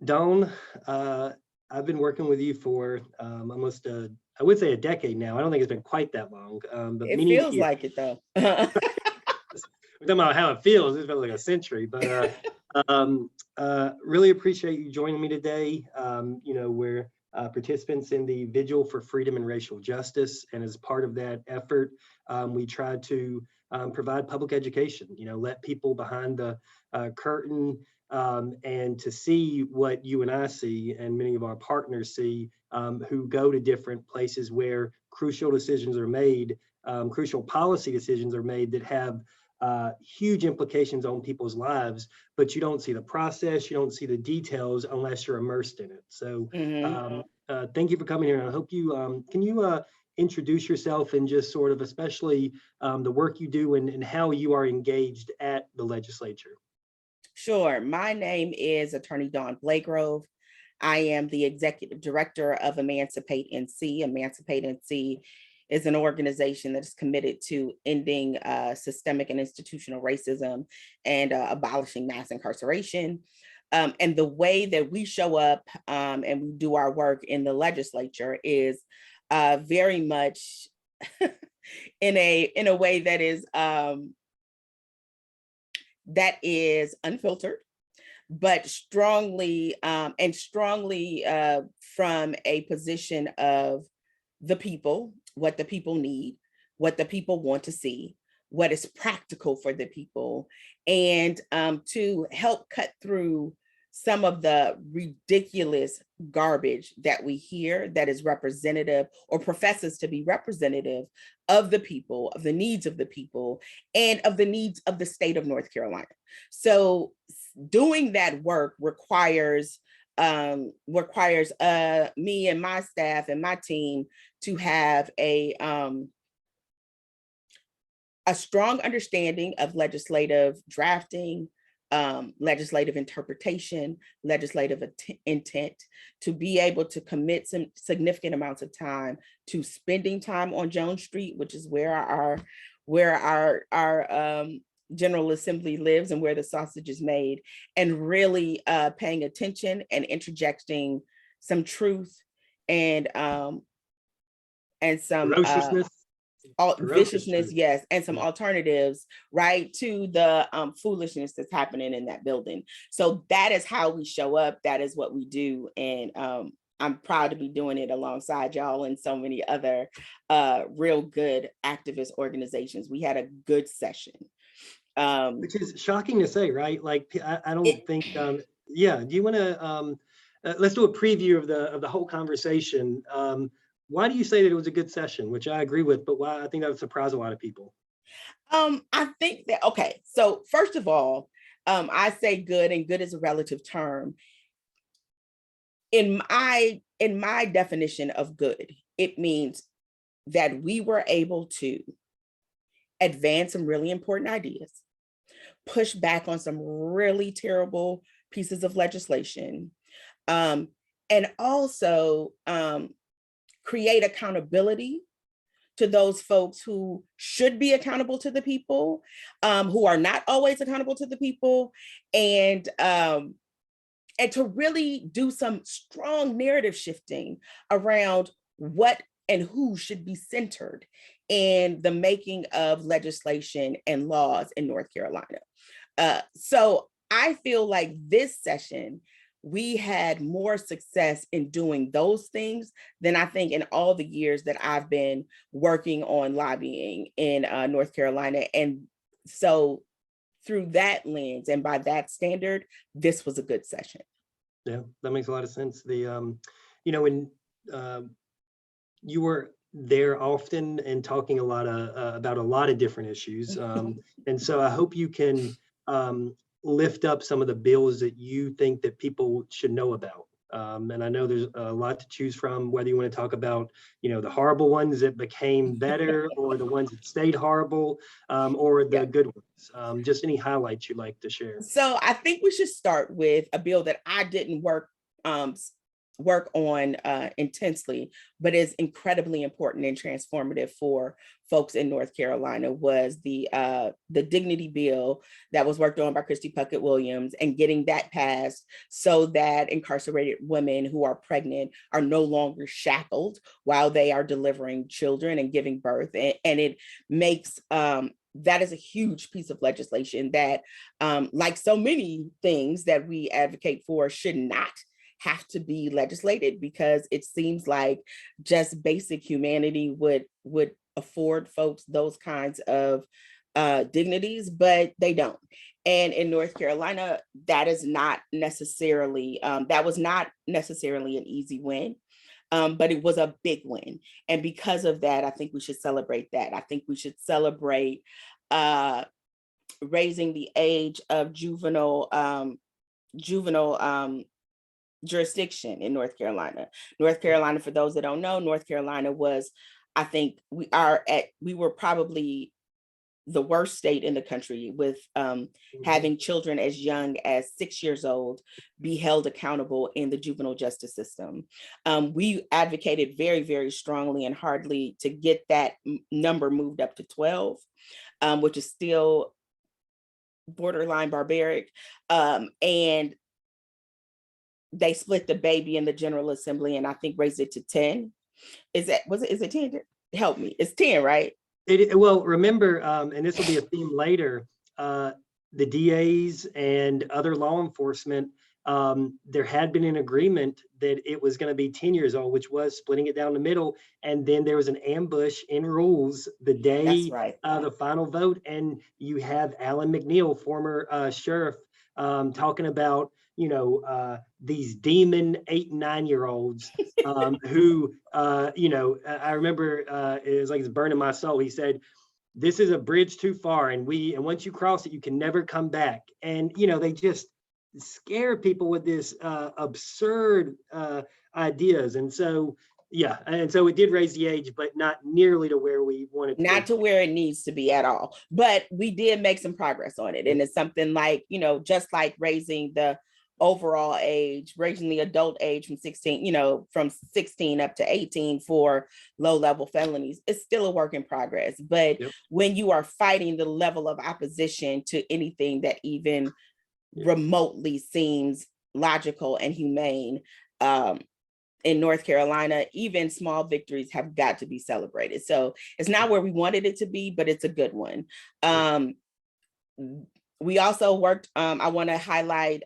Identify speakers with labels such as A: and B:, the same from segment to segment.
A: Dawn, I've been working with you for almost I would say a decade now. I don't think it's been quite that long, but
B: It
A: many
B: feels
A: years.
B: like it though.
A: We're talking about how it feels. It feels like a century, but really appreciate you joining me today. We're participants in the Vigil for Freedom and Racial Justice, and as part of that effort, we try to provide public education. Let people behind the curtain and to see what you and I see, and many of our partners see, who go to different places where crucial decisions are made, crucial policy decisions are made that have huge implications on people's lives, but you don't see the process, you don't see the details unless you're immersed in it. So thank you for coming here. And I hope you, can you introduce yourself and just sort of especially the work you do and how you are engaged at the legislature?
B: Sure. My name is Attorney Dawn Blagrove. I am the Executive Director of Emancipate NC. Emancipate NC is an organization that is committed to ending systemic and institutional racism and abolishing mass incarceration. And the way that we show up and we do our work in the legislature is very much in a way that is unfiltered, but strongly from a position of the people, what the people need, what the people want to see, what is practical for the people, and to help cut through some of the ridiculous garbage that we hear that is representative or professes to be representative of the people, of the needs of the people, and of the needs of the state of North Carolina. So doing that work requires me and my staff and my team to have a strong understanding of legislative drafting, legislative interpretation, legislative intent, to be able to commit some significant amounts of time to spending time on Jones Street, which is where our General Assembly lives and where the sausage is made, and really paying attention and interjecting some truth and some
A: Ferociousness.
B: viciousness, yes, and some alternatives, right, to the foolishness that's happening in that building. So that is how we show up. That is what we do, and I'm proud to be doing it alongside y'all and so many other real good activist organizations. We had a good session.
A: Which is shocking to say, right? Like, I don't think, yeah, do you want to, let's do a preview of the whole conversation. Why do you say that it was a good session, which I agree with, but why I think that would surprise a lot of people?
B: I think that, okay, so first of all, I say good, and good is a relative term. In my definition of good, it means that we were able to advance some really important ideas, push back on some really terrible pieces of legislation, and also create accountability to those folks who should be accountable to the people, who are not always accountable to the people, and to really do some strong narrative shifting around what and who should be centered in the making of legislation and laws in North Carolina. So I feel like this session, we had more success in doing those things than I think in all the years that I've been working on lobbying in North Carolina. And so through that lens and by that standard, this was a good session.
A: Yeah, that makes a lot of sense. When you were there often and talking a lot about a lot of different issues. And so I hope you can lift up some of the bills that you think that people should know about. And I know there's a lot to choose from, whether you want to talk about, the horrible ones that became better or the ones that stayed horrible, or the good ones. Just any highlights you'd like to share.
B: So I think we should start with a bill that I didn't work work on intensely, but is incredibly important and transformative for folks in North Carolina, was the Dignity Bill that was worked on by Christy Puckett Williams, and getting that passed so that incarcerated women who are pregnant are no longer shackled while they are delivering children and giving birth. And it makes that is a huge piece of legislation that, like so many things that we advocate for, should not have to be legislated, because it seems like just basic humanity would afford folks those kinds of dignities, but they don't. And in North Carolina, that is not necessarily, that was not necessarily an easy win. But it was a big win. And because of that, I think we should celebrate that. I think we should celebrate raising the age of juvenile jurisdiction in North Carolina. North Carolina, for those that don't know, North Carolina was, I think we were probably the worst state in the country with having children as young as 6 years old be held accountable in the juvenile justice system. We advocated very, very strongly and hardly to get that number moved up to 12, which is still borderline barbaric. And they split the baby in the General Assembly, and I think raised it to 10. Is it 10? Help me. It's 10, right?
A: Well, remember, and this will be a theme later, the DAs and other law enforcement, there had been an agreement that it was going to be 10 years old, which was splitting it down the middle. And then there was an ambush in rules the day the final vote. And you have Alan McNeil, former sheriff, talking about, these demon 8 and 9-year-olds who, I remember it was like it's burning my soul. He said, "This is a bridge too far, and once you cross it, you can never come back." And they just scare people with this absurd ideas. And so, it did raise the age, but not nearly to where we wanted to.
B: Not to where it needs to be at all. But we did make some progress on it. And it's something like, just like raising the overall age, raising the adult age from 16, from 16 up to 18 for low-level felonies, it's still a work in progress. But when you are fighting the level of opposition to anything that even remotely seems logical and humane, in North Carolina, even small victories have got to be celebrated. So it's not where we wanted it to be, but it's a good one. We also worked, I want to highlight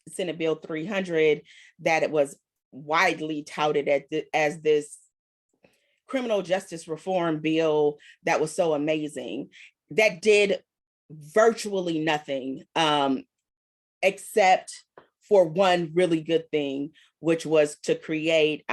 B: Senate Bill 300, that it was widely touted as this criminal justice reform bill that was so amazing, that did virtually nothing except for one really good thing, which was to create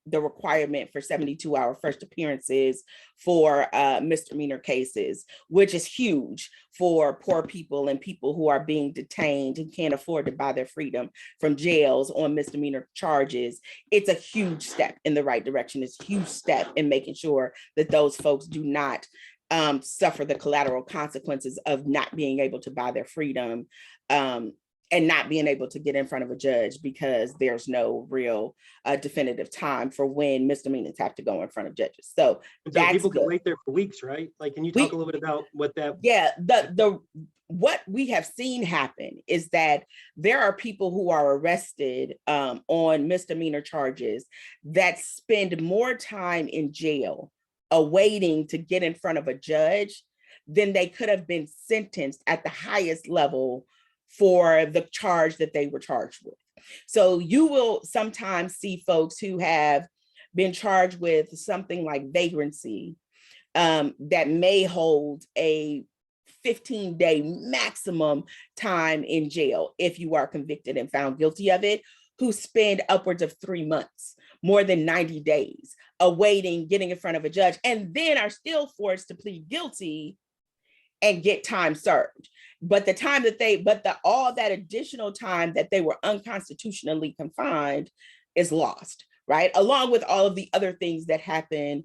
B: the requirement for 72-hour first appearances for misdemeanor cases, which is huge for poor people and people who are being detained and can't afford to buy their freedom from jails on misdemeanor charges. It's a huge step in the right direction. It's a huge step in making sure that those folks do not suffer the collateral consequences of not being able to buy their freedom and not being able to get in front of a judge because there's no real definitive time for when misdemeanors have to go in front of judges. So
A: people can wait there for weeks, right? Like, can you talk a little bit about what that?
B: Yeah, what we have seen happen is that there are people who are arrested on misdemeanor charges that spend more time in jail awaiting to get in front of a judge than they could have been sentenced at the highest level for the charge that they were charged with. So you will sometimes see folks who have been charged with something like vagrancy that may hold a 15-day maximum time in jail if you are convicted and found guilty of it, who spend upwards of 3 months, more than 90 days, awaiting getting in front of a judge, and then are still forced to plead guilty and get time served. But the time that all that additional time that they were unconstitutionally confined is lost, right? Along with all of the other things that happen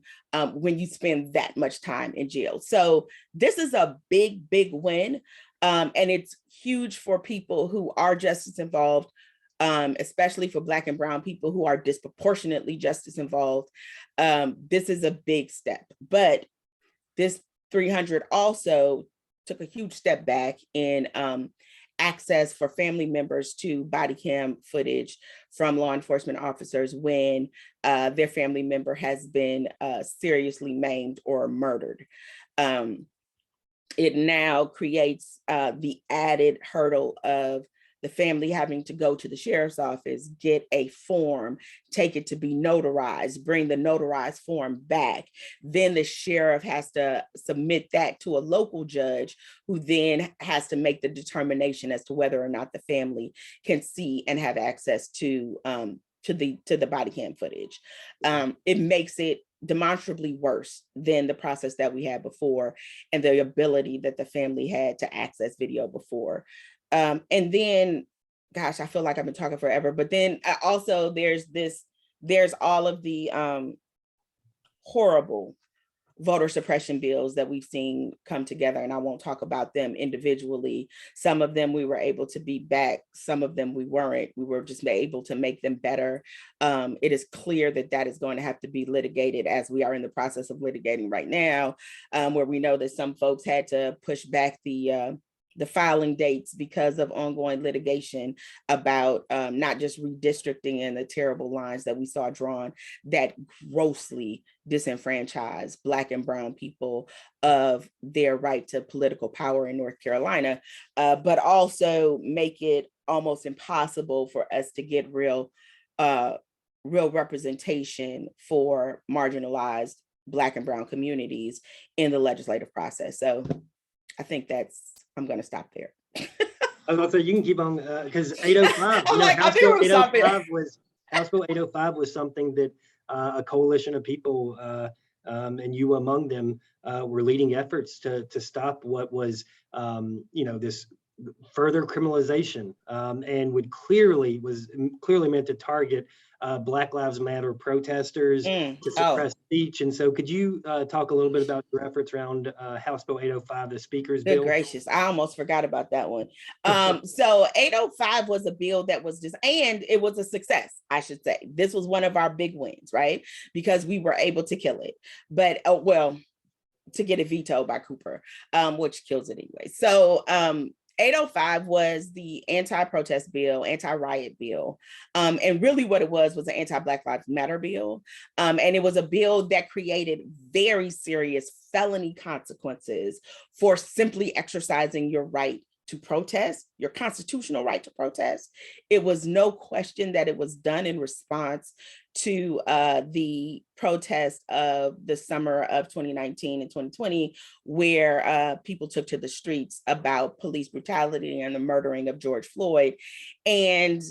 B: when you spend that much time in jail. So this is a big, big win. And it's huge for people who are justice involved, especially for Black and brown people who are disproportionately justice involved. This is a big step, but this 300 also took a huge step back in access for family members to body cam footage from law enforcement officers when their family member has been seriously maimed or murdered. It now creates the added hurdle of the family having to go to the sheriff's office, get a form, take it to be notarized, bring the notarized form back. Then the sheriff has to submit that to a local judge who then has to make the determination as to whether or not the family can see and have access to the body cam footage. It makes it demonstrably worse than the process that we had before and the ability that the family had to access video before. And then, gosh, I feel like I've been talking forever, but then also there's all of the horrible voter suppression bills that we've seen come together, and I won't talk about them individually. Some of them we were able to beat back, some of them we weren't. We were just able to make them better. It is clear that that is going to have to be litigated, as we are in the process of litigating right now, where we know that some folks had to push back the filing dates because of ongoing litigation about not just redistricting and the terrible lines that we saw drawn that grossly disenfranchise Black and brown people of their right to political power in North Carolina, but also make it almost impossible for us to get real representation for marginalized Black and brown communities in the legislative process. So I think I'm going to stop there.
A: I was going to say, you can keep on, because 805, House Bill 805 was something that a coalition of people, and you among them, were leading efforts to stop what was, this further criminalization, and was clearly meant to target Black Lives Matter protesters, to suppress speech. And so could you talk a little bit about your efforts around House Bill 805, the Speaker's Bill?
B: Good gracious, I almost forgot about that one. So 805 was a bill that was and it was a success, I should say. This was one of our big wins, right? Because we were able to kill it. But, to get it vetoed by Cooper, which kills it anyway. So 805 was the anti-protest bill, anti-riot bill. And really what it was an anti-Black Lives Matter bill. And it was a bill that created very serious felony consequences for simply exercising your right to protest, your constitutional right to protest. It was no question that it was done in response to the protest of the summer of 2019 and 2020, where people took to the streets about police brutality and the murdering of George Floyd. And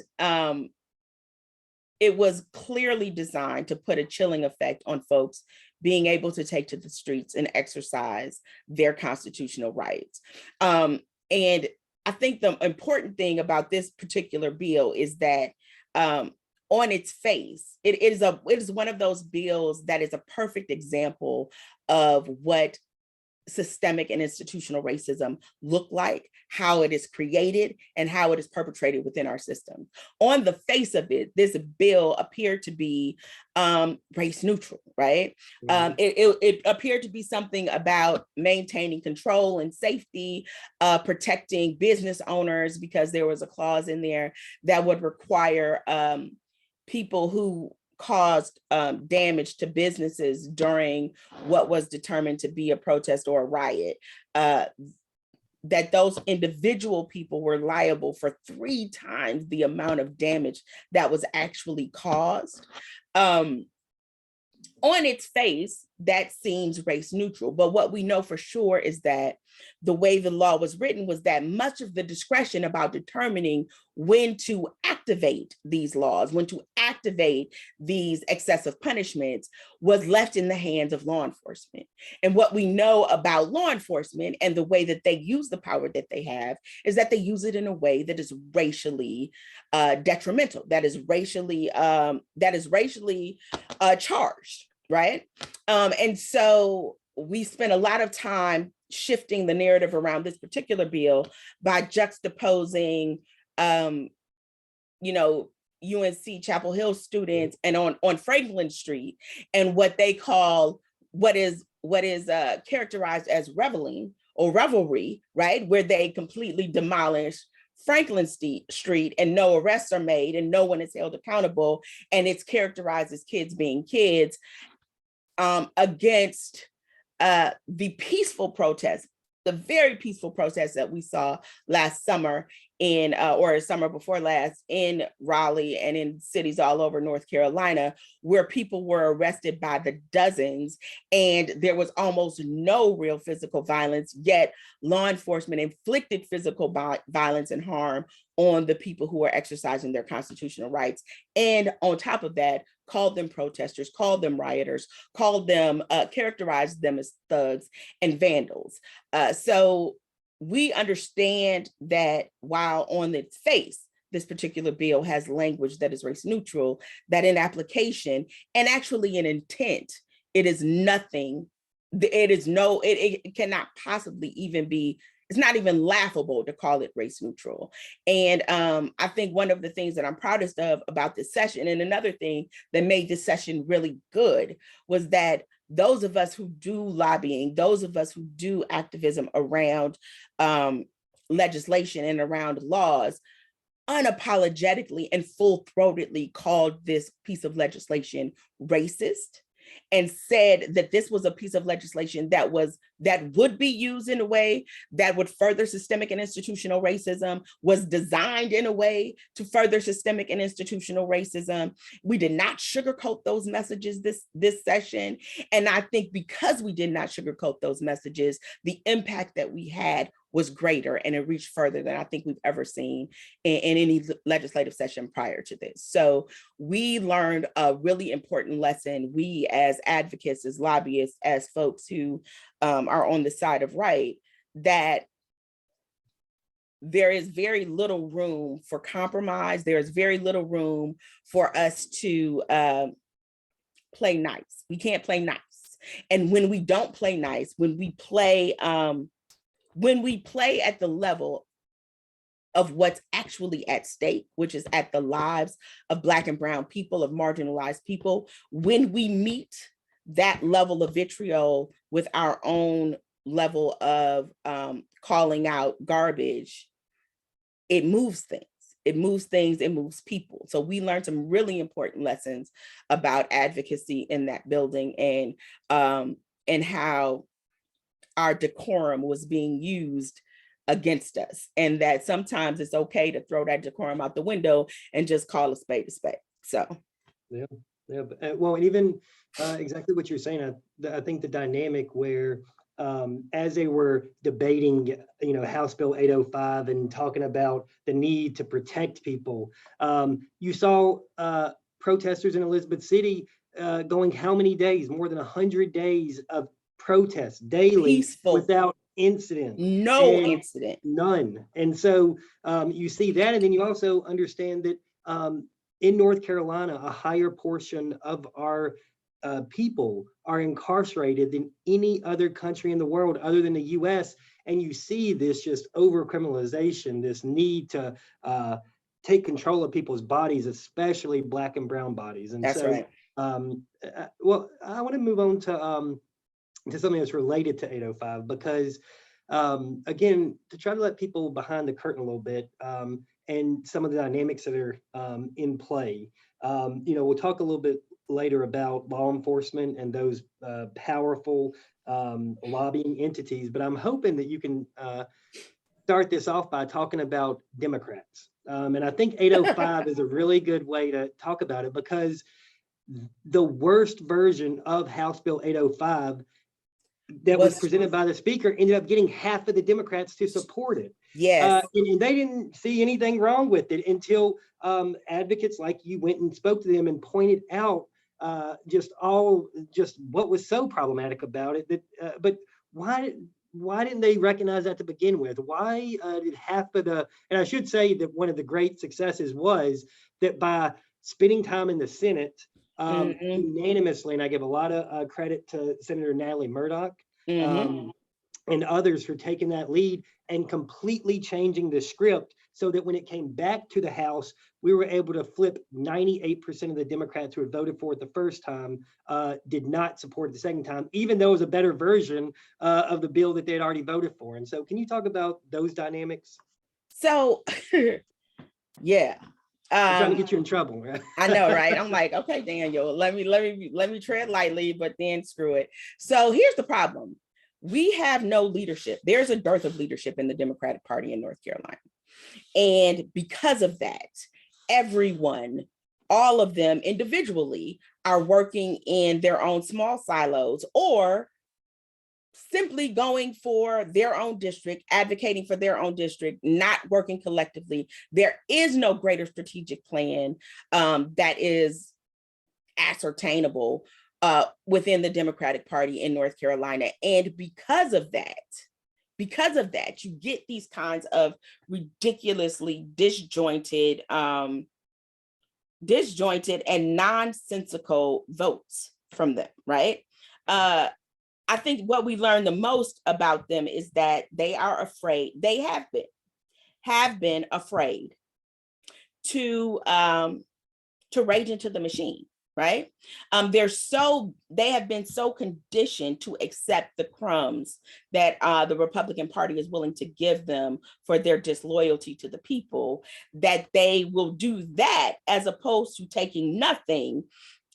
B: it was clearly designed to put a chilling effect on folks being able to take to the streets and exercise their constitutional rights. And I think the important thing about this particular bill is that on its face, it is one of those bills that is a perfect example of what systemic and institutional racism look like, how it is created, and how it is perpetrated within our system. On the face of it, this bill appeared to be race neutral, right? Mm-hmm. It appeared to be something about maintaining control and safety, protecting business owners, because there was a clause in there that would require people who caused damage to businesses during what was determined to be a protest or a riot, that those individual people were liable for 3 times the amount of damage that was actually caused. On its face, that seems race neutral, but what we know for sure is that the way the law was written was that much of the discretion about determining when to activate these laws, when to activate these excessive punishments, was left in the hands of law enforcement. And what we know about law enforcement and the way that they use the power that they have is that they use it in a way that is racially detrimental, that is racially charged, right? And so we spent a lot of time shifting the narrative around this particular bill by juxtaposing UNC Chapel Hill students and on Franklin Street, and what they call what is characterized as reveling or revelry, right? Where they completely demolish Franklin Street and no arrests are made and no one is held accountable. And it's characterized as kids being kids, against the peaceful protests, the very peaceful protests that we saw last summer or summer before last in Raleigh and in cities all over North Carolina, where people were arrested by the dozens and there was almost no real physical violence, yet law enforcement inflicted physical violence and harm on the people who are exercising their constitutional rights. And on top of that, called them protesters, called them rioters, characterized them as thugs and vandals. So we understand that while on its face, this particular bill has language that is race neutral, that in application and actually in intent, it is nothing. It cannot possibly even be, it's not even laughable to call it race neutral. And I think one of the things that I'm proudest of about this session, and another thing that made this session really good, was that those of us who do lobbying, those of us who do activism around legislation and around laws, unapologetically and full-throatedly called this piece of legislation racist, and said that this was a piece of legislation that would be used in a way that would further systemic and institutional racism, was designed in a way to further systemic and institutional racism. We did not sugarcoat those messages this session. And I think because we did not sugarcoat those messages, the impact that we had was greater and it reached further than I think we've ever seen in any legislative session prior to this. So we learned a really important lesson. We as advocates, as lobbyists, as folks who are on the side of right, that there is very little room for compromise. There is very little room for us to play nice. We can't play nice. And when we don't play nice, when we play at the level of what's actually at stake, which is at the lives of Black and brown people, of marginalized people, when we meet that level of vitriol with our own level of calling out garbage, it moves things. It moves things, it moves people. So we learned some really important lessons about advocacy in that building, and how our decorum was being used against us, and that sometimes it's okay to throw that decorum out the window and just call a spade a spade. So
A: yeah, well, and even exactly what you're saying, I think the dynamic where as they were debating, House Bill 805 and talking about the need to protect people, you saw protesters in Elizabeth City going how many days, more than 100 days of protests daily, peaceful, without incident.
B: Incident.
A: None. And so you see that, and then you also understand that in North Carolina, a higher portion of our people are incarcerated than any other country in the world other than the US. And you see this just over criminalization, this need to take control of people's bodies, especially Black and brown bodies. And
B: that's
A: so,
B: right.
A: Well, I want to move on to something that's related to 805, because again, to try to let people behind the curtain a little bit, and some of the dynamics that are in play. We'll talk a little bit later about law enforcement and those powerful lobbying entities, but I'm hoping that you can start this off by talking about Democrats. And I think 805 is a really good way to talk about it, because the worst version of House Bill 805 that was presented by the speaker ended up getting half of the Democrats to support it.
B: Yes.
A: And they didn't see anything wrong with it until advocates like you went and spoke to them and pointed out just what was so problematic about it. That, but why didn't they recognize that to begin with? Why did half of and I should say that one of the great successes was that by spending time in the Senate, unanimously, and I give a lot of credit to Senator Natalie Murdoch and others for taking that lead and completely changing the script so that when it came back to the House, we were able to flip 98% of the Democrats who had voted for it the first time did not support it the second time, even though it was a better version of the bill that they had already voted for. And so can you talk about those dynamics?
B: So, yeah.
A: I'm trying to get you in trouble. Right?
B: I know, right? I'm like, okay, Daniel, let me tread lightly, but then screw it. So here's the problem. We have no leadership. There's a dearth of leadership in the Democratic Party in North Carolina. And because of that, everyone, all of them individually, are working in their own small silos or simply going for their own district, advocating for their own district, not working collectively. There is no greater strategic plan that is ascertainable within the Democratic Party in North Carolina. And because of that, you get these kinds of ridiculously disjointed and nonsensical votes from them, right? I think what we learned the most about them is that they are afraid, they have been afraid to rage into the machine, right? They have been so conditioned to accept the crumbs that the Republican Party is willing to give them for their disloyalty to the people, that they will do that as opposed to taking nothing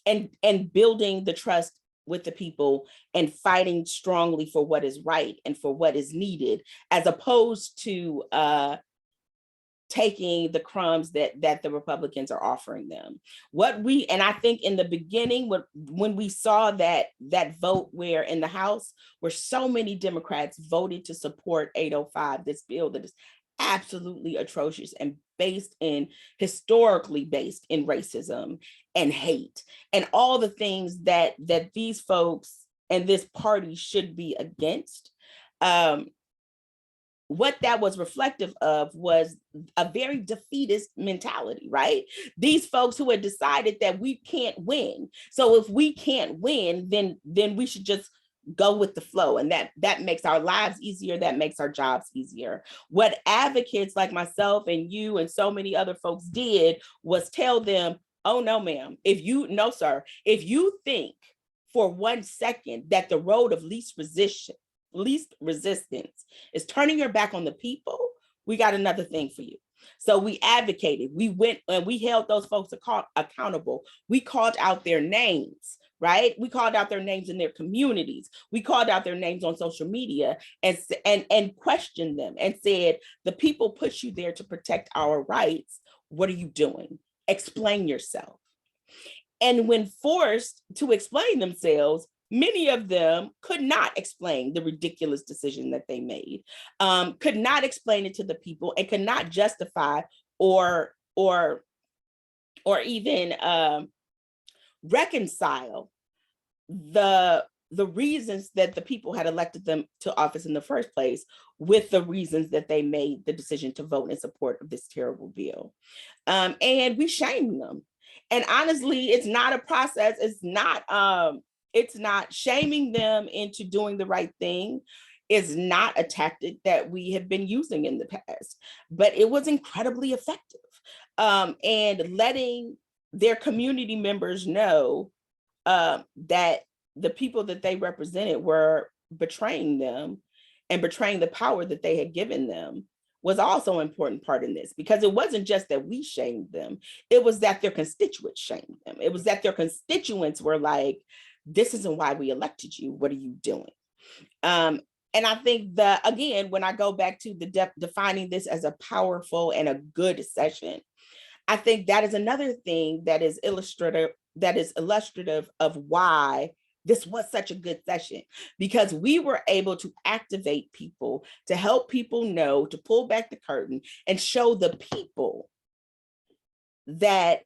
B: and building the trust with the people and fighting strongly for what is right and for what is needed, as opposed to taking the crumbs that the Republicans are offering them. And I think in the beginning, when we saw that vote where in the House, where so many Democrats voted to support 805, this bill that is absolutely atrocious and historically based in racism and hate and all the things that these folks and this party should be against. What that was reflective of was a very defeatist mentality, right? These folks who had decided that we can't win. So if we can't win, then we should just go with the flow. And that makes our lives easier. That makes our jobs easier. What advocates like myself and you and so many other folks did was tell them, oh no, ma'am, if you think for 1 second that the road of least resistance is turning your back on the people, we got another thing for you. So we advocated, we went and we held those folks accountable. We called out their names, right? We called out their names in their communities. We called out their names on social media and questioned them and said, the people put you there to protect our rights. What are you doing? Explain yourself. And when forced to explain themselves, many of them could not explain the ridiculous decision that they made, could not explain it to the people, and could not justify or even reconcile the reasons that the people had elected them to office in the first place with the reasons that they made the decision to vote in support of this terrible bill. And we shame them. And honestly, it's not a process. It's not shaming them into doing the right thing. Is not a tactic that we have been using in the past, but it was incredibly effective. And letting their community members know that the people that they represented were betraying them and betraying the power that they had given them was also an important part in this, because it wasn't just that we shamed them, it was that their constituents shamed them. It was that their constituents were like, this isn't why we elected you. What are you doing? And I think that, again, when I go back to the defining this as a powerful and a good session, I think that is another thing that is illustrative of why this was such a good session, because we were able to activate people, to help people know, to pull back the curtain and show the people that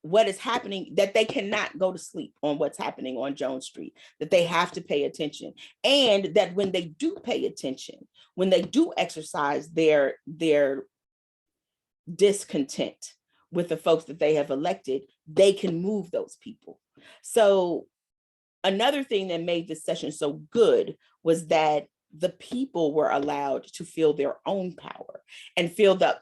B: what is happening, that they cannot go to sleep on what's happening on Jones Street, that they have to pay attention. And that when they do pay attention, when they do exercise their discontent with the folks that they have elected, they can move those people. So another thing that made this session so good was that the people were allowed to feel their own power and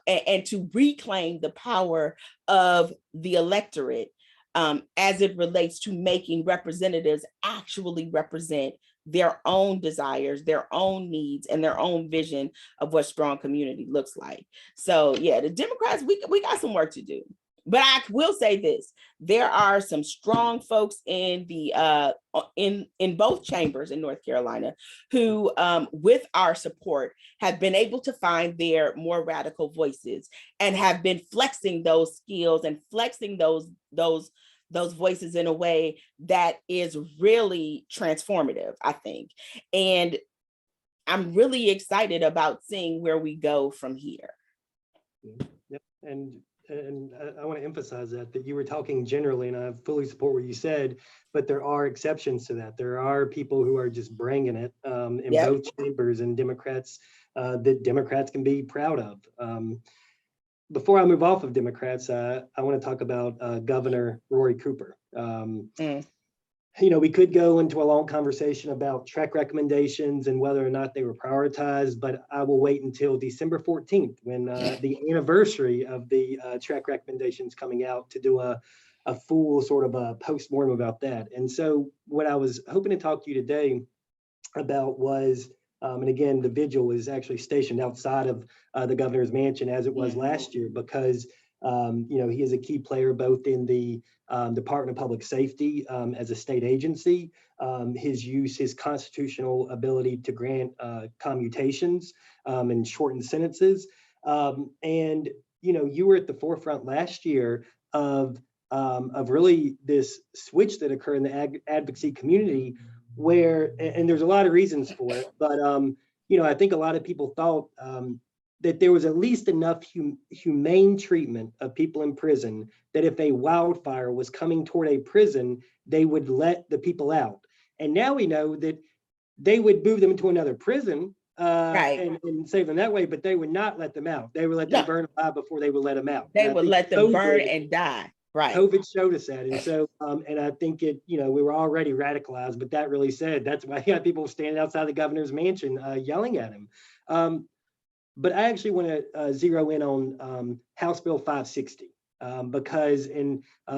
B: and to reclaim the power of the electorate as it relates to making representatives actually represent their own desires, their own needs, and their own vision of what strong community looks like. So yeah, the Democrats, we got some work to do. But I will say this: there are some strong folks in the in both chambers in North Carolina who, with our support, have been able to find their more radical voices and have been flexing those skills and flexing those voices in a way that is really transformative, I think. And I'm really excited about seeing where we go from here.
A: Yep. And I want to emphasize that you were talking generally, and I fully support what you said, but there are exceptions to that. There are people who are just bringing it in both chambers, and Democrats that Democrats can be proud of. Before I move off of Democrats, I want to talk about Governor Rory Cooper. You know, we could go into a long conversation about TREC recommendations and whether or not they were prioritized, but I will wait until December 14th when the anniversary of the TREC recommendations coming out to do a full sort of a postmortem about that. And so what I was hoping to talk to you today about was, and again, the vigil is actually stationed outside of the governor's mansion as it was last year, because you know, he is a key player both in the Department of Public Safety as a state agency, his constitutional ability to grant commutations and shortened sentences. And, you know, you were at the forefront last year of really this switch that occurred in the advocacy community where, and there's a lot of reasons for it, but, you know, I think a lot of people thought that there was at least enough humane treatment of people in prison that if a wildfire was coming toward a prison, they would let the people out. And now we know that they would move them into another prison and save them that way, but they would not let them out. They would let them burn alive before they would let them out.
B: They would let them burn and die. Right.
A: COVID showed us that. And so, and I think it, you know, we were already radicalized, but that really said, that's why you got people standing outside the governor's mansion yelling at him. But I actually want to zero in on House Bill 560 because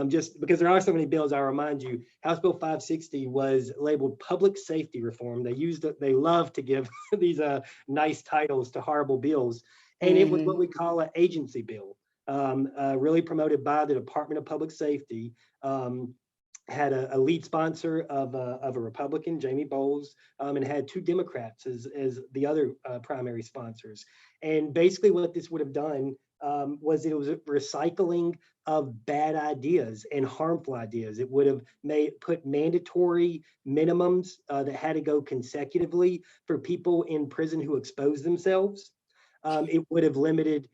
A: just because there are so many bills, I remind you, House Bill 560 was labeled public safety reform. They love to give these nice titles to horrible bills. And it was what we call an agency bill, really promoted by the Department of Public Safety. Had a lead sponsor of a Republican, Jamie Bowles, and had two Democrats as the other primary sponsors. And basically what this would have done was it was a recycling of bad ideas and harmful ideas. It would have put mandatory minimums that had to go consecutively for people in prison who expose themselves. It would have limited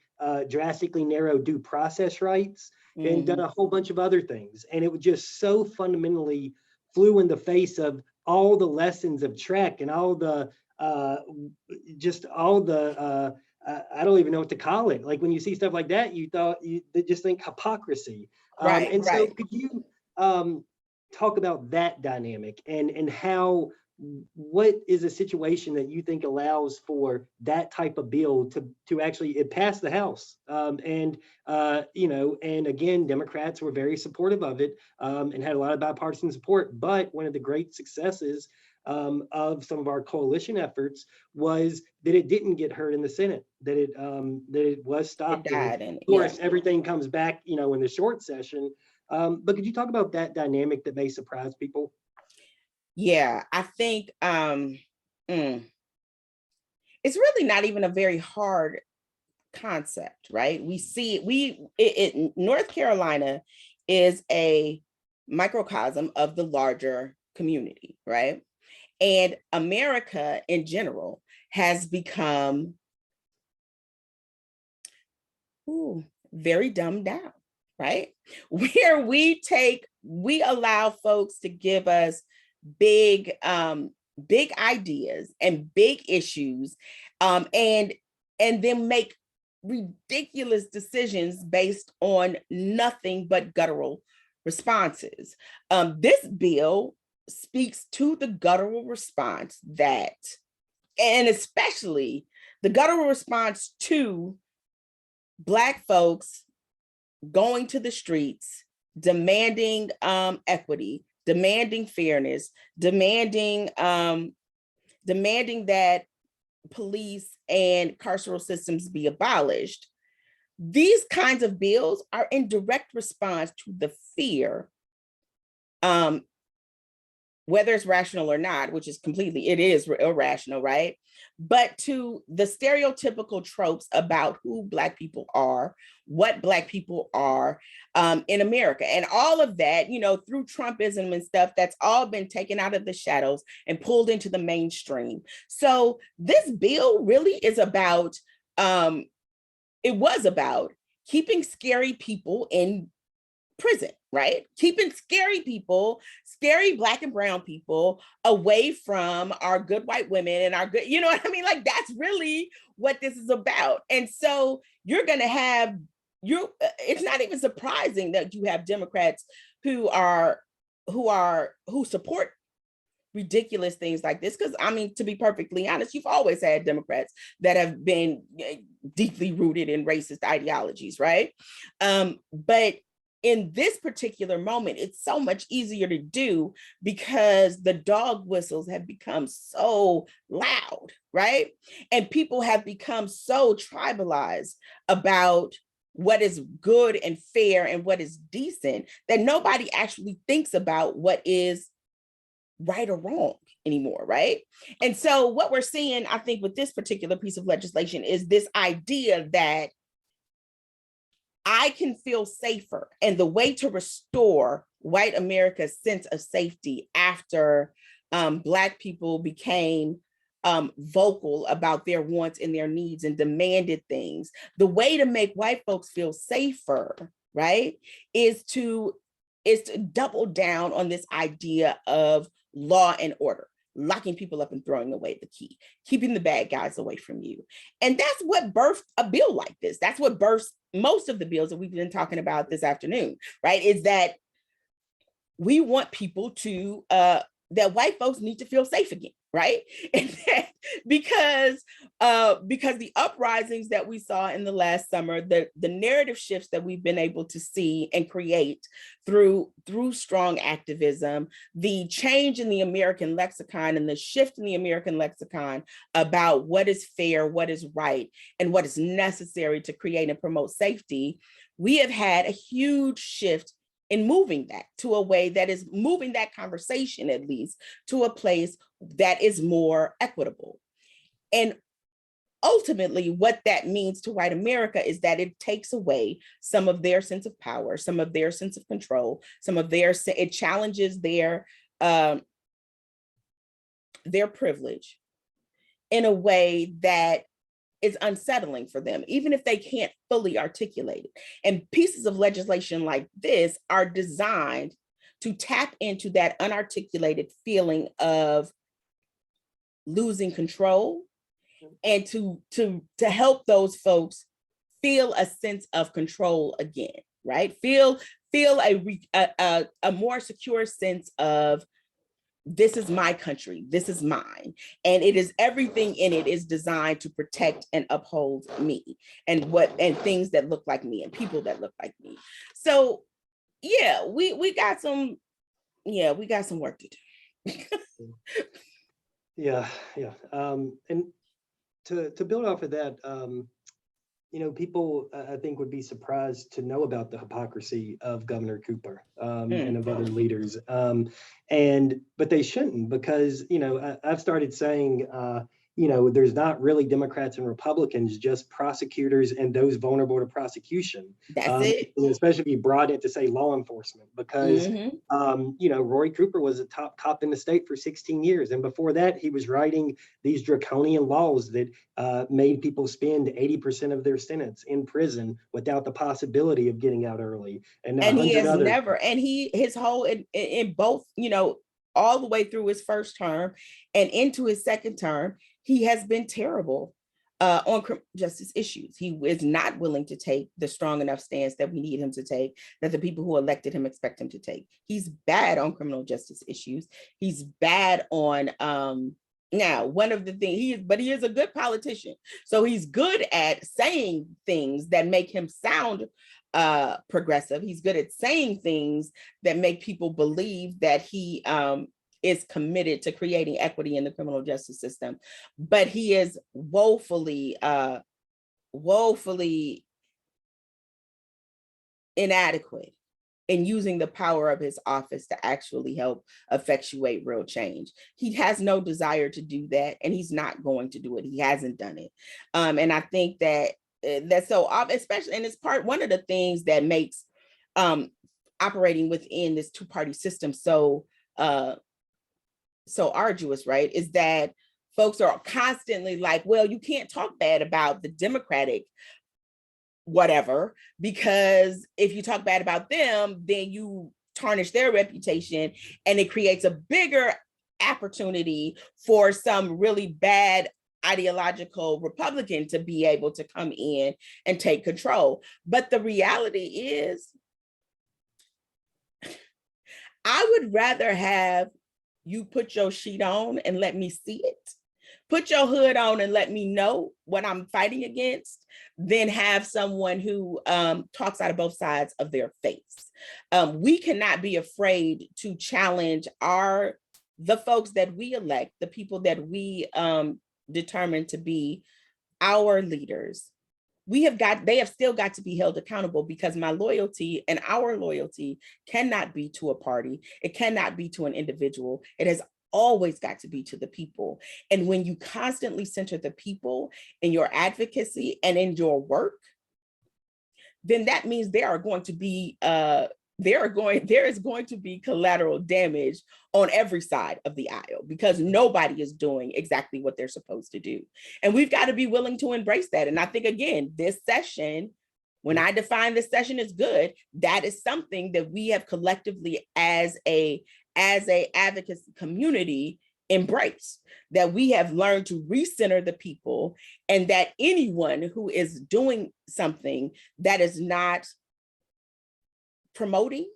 A: drastically narrow due process rights and done a whole bunch of other things. And it would just so fundamentally flew in the face of all the lessons of TREC and all the, I don't even know what to call it. Like when you see stuff like that, you just think hypocrisy. So could you talk about that dynamic and how, what is a situation that you think allows for that type of bill to actually, it passed the House, you know, and again, Democrats were very supportive of it and had a lot of bipartisan support. But one of the great successes of some of our coalition efforts was that it didn't get heard in the Senate, that it was stopped. Of course, everything comes back, you know, in the short session. But could you talk about that dynamic that may surprise people?
B: Yeah, I think it's really not even a very hard concept, right? We see North Carolina is a microcosm of the larger community, right? And America in general has become very dumbed down, right? Where we allow folks to give us big ideas and big issues, and then make ridiculous decisions based on nothing but guttural responses. This bill speaks to the guttural response that and especially the guttural response to Black folks going to the streets, demanding equity, demanding fairness, demanding that police and carceral systems be abolished. These kinds of bills are in direct response to the fear, whether it's rational or not, which is it is irrational, right? But to the stereotypical tropes about who Black people are, what Black people are in America. And all of that, through Trumpism and stuff, that's all been taken out of the shadows and pulled into the mainstream. So this bill really is about, it was about keeping scary people in prison, right? Keeping scary people, scary Black and brown people away from our good white women and our good, you know what I mean? Like, that's really what this is about. And so you're going to have, it's not even surprising that you have Democrats who support ridiculous things like this. Because, I mean, to be perfectly honest, you've always had Democrats that have been deeply rooted in racist ideologies, right? But in this particular moment, it's so much easier to do because the dog whistles have become so loud, right? And people have become so tribalized about what is good and fair and what is decent that nobody actually thinks about what is right or wrong anymore, right? And so what we're seeing, I think, with this particular piece of legislation is this idea that I can feel safer. And the way to restore white America's sense of safety after Black people became vocal about their wants and their needs and demanded things, the way to make white folks feel safer, right, is to double down on this idea of law and order, locking people up and throwing away the key, keeping the bad guys away from you. And that's what birthed a bill like this. That's what births most of the bills that we've been talking about this afternoon, right? Is that we want people to, that white folks need to feel safe again, right? And that because the uprisings that we saw in the last summer, the narrative shifts that we've been able to see and create through strong activism, the change in the American lexicon and the shift in the American lexicon about what is fair, what is right, and what is necessary to create and promote safety, we have had a huge shift in moving that to a way that is moving that conversation, at least, to a place that is more equitable. And ultimately, what that means to white America is that it takes away some of their sense of power, some of their sense of control, it challenges their privilege in a way that is unsettling for them, even if they can't fully articulate it. And pieces of legislation like this are designed to tap into that unarticulated feeling of losing control and to help those folks feel a sense of control again, right? Feel a more secure sense of, this is my country, this is mine. And it is, everything in it is designed to protect and uphold me and things that look like me and people that look like me. So yeah, we got some work to do.
A: Yeah. And to build off of that, people, I think, would be surprised to know about the hypocrisy of Governor Cooper and of other leaders. But they shouldn't, because, I've started saying, there's not really Democrats and Republicans, just prosecutors and those vulnerable to prosecution.
B: That's it.
A: Especially be brought in to say law enforcement, because, Roy Cooper was a top cop in the state for 16 years. And before that, he was writing these draconian laws that made people spend 80% of their sentence in prison without the possibility of getting out early. And
B: he has never, and his whole, in both, all the way through his first term and into his second term, he has been terrible on criminal justice issues. He is not willing to take the strong enough stance that we need him to take, that the people who elected him expect him to take. He's bad on criminal justice issues. He's bad on Now, one of the things he is a good politician. So he's good at saying things that make him sound progressive. He's good at saying things that make people believe that he is committed to creating equity in the criminal justice system. But he is woefully inadequate in using the power of his office to actually help effectuate real change. He has no desire to do that, and he's not going to do it. He hasn't done it. And I think that's so, especially, and it's one of the things that makes operating within this two-party system so arduous, right? Is that folks are constantly like, well, you can't talk bad about the Democratic whatever, because if you talk bad about them, then you tarnish their reputation, and it creates a bigger opportunity for some really bad ideological Republican to be able to come in and take control. But the reality is, I would rather have you put your sheet on and let me see it, put your hood on and let me know what I'm fighting against, than have someone who talks out of both sides of their face. We cannot be afraid to challenge the folks that we elect, the people that we determine to be our leaders. They have still got to be held accountable, because my loyalty and our loyalty cannot be to a party. It cannot be to an individual. It has always got to be to the people. And when you constantly center the people in your advocacy and in your work, then that means there is going to be collateral damage on every side of the aisle, because nobody is doing exactly what they're supposed to do. And we've got to be willing to embrace that. And I think, again, this session, when I define this session as good, that is something that we have collectively as a advocacy community embrace, that we have learned to recenter the people, and that anyone who is doing something that is not promoting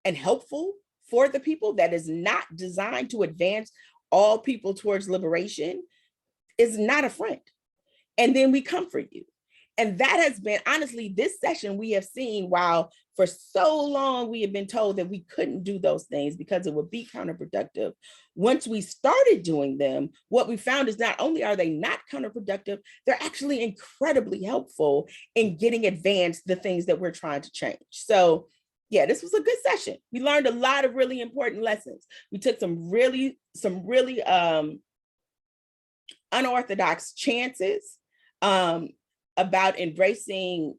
B: and helpful for the people, that is not designed to advance all people towards liberation, is not a friend. And then we comfort you. And that has been, honestly, this session we have seen, while for so long we have been told that we couldn't do those things because it would be counterproductive. Once we started doing them, what we found is not only are they not counterproductive, they're actually incredibly helpful in getting advanced the things that we're trying to change. So yeah, this was a good session. We learned a lot of really important lessons. We took some really unorthodox chances about embracing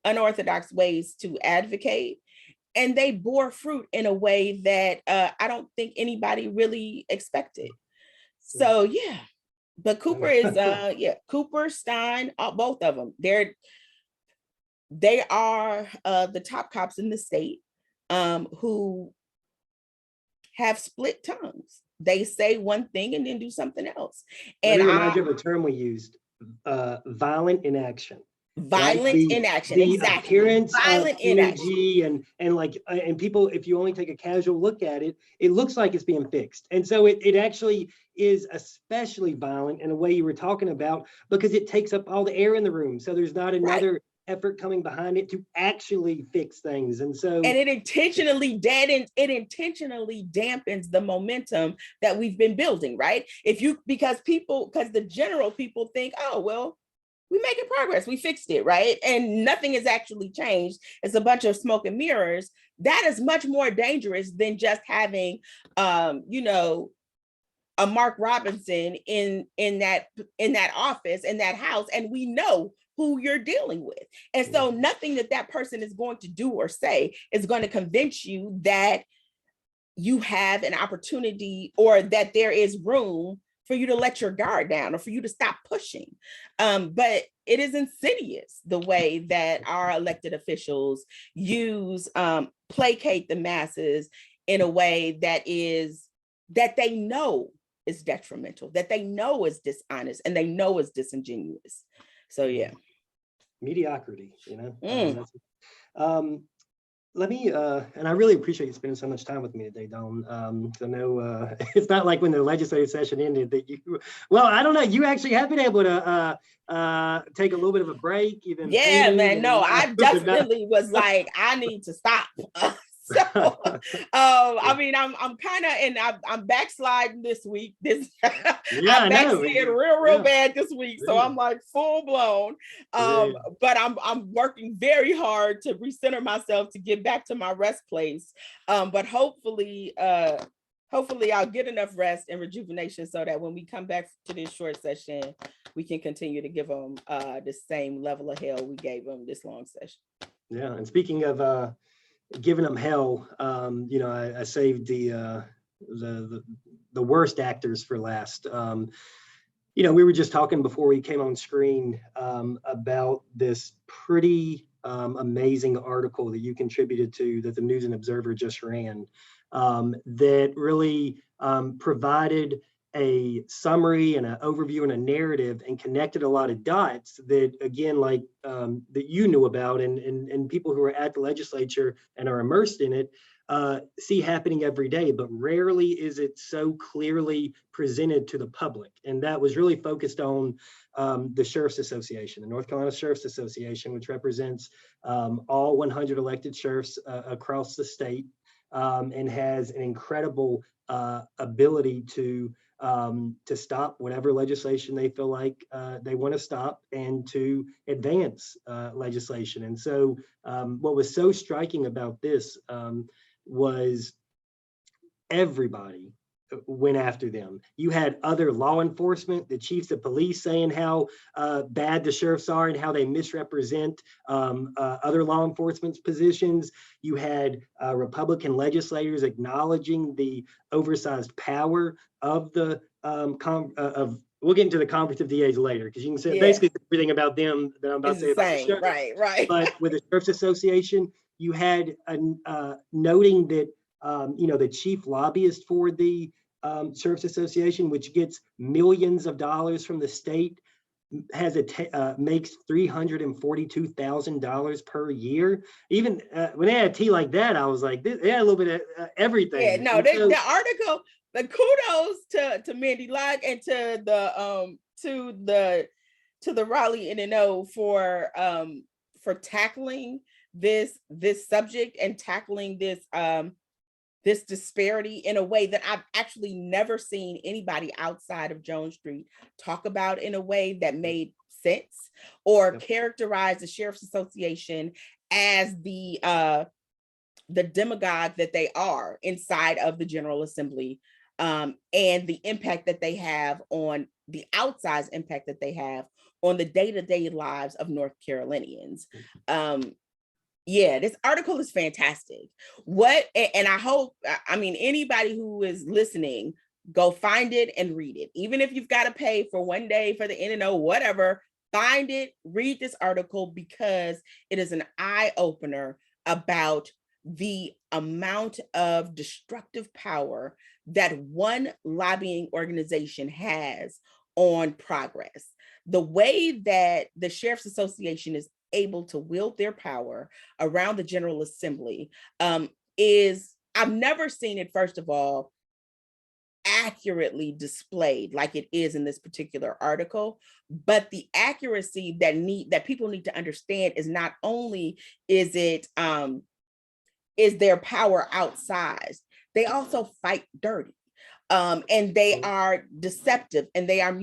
B: unorthodox ways to advocate, and they bore fruit in a way that I don't think anybody really expected. So yeah, but Cooper is Cooper, Stein, both of them. They are the top cops in the state who have split tongues. They say one thing and then do something else. And
A: let me remind you of a term we used: violent inaction.
B: Violent inaction,
A: the
B: exactly.
A: Appearance
B: violent
A: of energy and people, if you only take a casual look at it, it looks like it's being fixed. And so it actually is especially violent in a way you were talking about, because it takes up all the air in the room. So there's not another effort coming behind it to actually fix things. And it
B: intentionally dampens the momentum that we've been building, right? Because the general people think, oh, well, we're making progress, we fixed it, right? And nothing has actually changed. It's a bunch of smoke and mirrors. That is much more dangerous than just having, a Mark Robinson in that office, in that house, and we know who you're dealing with. And so nothing that person is going to do or say is going to convince you that you have an opportunity, or that there is room for you to let your guard down, or for you to stop pushing. But it is insidious the way that our elected officials placate the masses in a way that they know is detrimental, that they know is dishonest, and they know is disingenuous. So yeah.
A: Mediocrity, let me, and I really appreciate you spending so much time with me today, Dawn. 'Cause I know it's not like when the legislative session ended that you, well, I don't know, you actually have been able to take a little bit of a break, even
B: Yeah,
A: painting
B: man. No, I
A: and,
B: definitely was like, I need to stop. So, I mean, I'm kind of, and I'm backsliding this week.
A: yeah,
B: I
A: I know.
B: backslid real
A: Yeah,
B: bad this week, so
A: yeah,
B: I'm like full blown.
A: yeah.
B: But I'm working very hard to recenter myself to get back to my rest place. But hopefully, I'll get enough rest and rejuvenation so that when we come back to this short session, we can continue to give them the same level of hell we gave them this long session.
A: Yeah, and speaking of giving them hell, you know, I saved the worst actors for last. You know, we were just talking before we came on screen about this pretty amazing article that you contributed to that the News and Observer just ran that really provided a summary and an overview and a narrative and connected a lot of dots that, again, like that you knew about and people who are at the legislature and are immersed in it see happening every day, but rarely is it so clearly presented to the public. And that was really focused on the Sheriff's Association, the North Carolina Sheriff's Association, which represents all 100 elected sheriffs across the state and has an incredible ability to stop whatever legislation they feel like they want to stop and to advance legislation. And so what was so striking about this was everybody went after them. You had other law enforcement, the chiefs of police saying how bad the sheriffs are and how they misrepresent other law enforcement's positions. You had Republican legislators acknowledging the oversized power of the we'll get into the conference of DAs later, because you can say basically everything about them that I'm about to say about the sheriff.
B: Right.
A: But with the Sheriff's Association, you had noting that you know, the chief lobbyist for the Sheriff's Association, which gets millions of dollars from the state, has makes $342,000 per year. Even when they had a tea like that, I was like, they had a little bit of everything.
B: Yeah, no, the article, the kudos to Mandy Locke and to the Raleigh NNO for tackling this subject and tackling this disparity in a way that I've actually never seen anybody outside of Jones Street talk about in a way that made sense or characterize the Sheriff's Association as the demagogue that they are inside of the General Assembly, and the impact that they have on the outsized impact that they have on the day-to-day lives of North Carolinians. Yeah, this article is fantastic. And I hope, I mean, anybody who is listening, go find it and read it. Even if you've got to pay for one day for the NNO, whatever, find it, read this article, because it is an eye-opener about the amount of destructive power that one lobbying organization has on progress. The way that the Sheriff's Association is able to wield their power around the General Assembly is, I've never seen it, first of all, accurately displayed like it is in this particular article. But the accuracy that people need to understand is not only is their power outsized, they also fight dirty. And they are deceptive and they are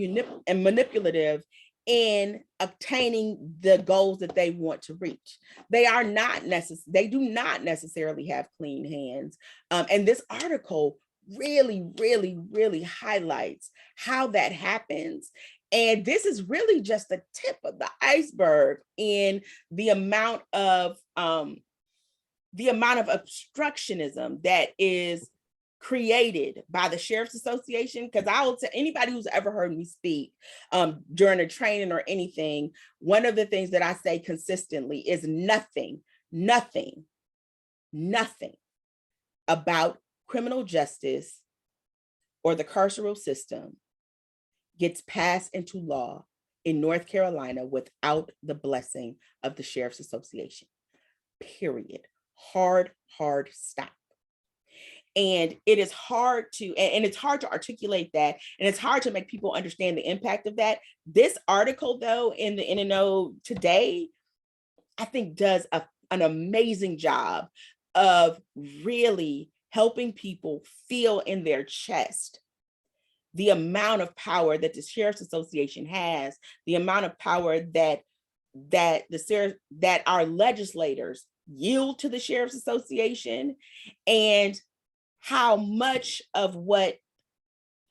B: manipulative in obtaining the goals that they want to reach. They do not necessarily have clean hands. And this article really, really, really highlights how that happens. And this is really just the tip of the iceberg in the amount of obstructionism that is created by the Sheriff's Association. Because I will tell anybody who's ever heard me speak during a training or anything, one of the things that I say consistently is nothing about criminal justice or the carceral system gets passed into law in North Carolina without the blessing of the Sheriff's Association. Period. hard stop. And it is hard to, and it's hard to articulate that, and it's hard to make people understand the impact of that. This article, though, in the NNO today, I think does an amazing job of really helping people feel in their chest the amount of power that the Sheriff's Association has, the amount of power that our legislators yield to the Sheriff's Association, and how much of what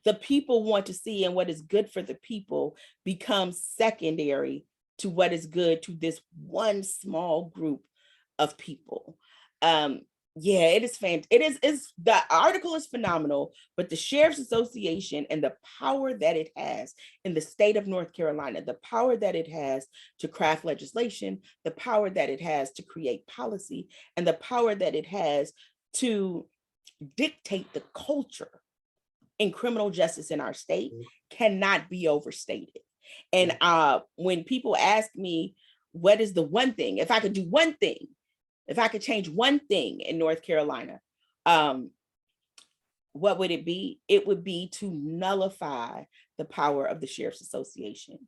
B: the people want to see and what is good for the people becomes secondary to what is good to this one small group of people. Yeah, it is the article is phenomenal, but the Sheriff's Association and the power that it has in the state of North Carolina, the power that it has to craft legislation, the power that it has to create policy, and the power that it has to dictate the culture in criminal justice in our state cannot be overstated. And when people ask me, what is the one thing, if I could do one thing, if I could change one thing in North Carolina, what would it be? It would be to nullify the power of the Sheriff's Association,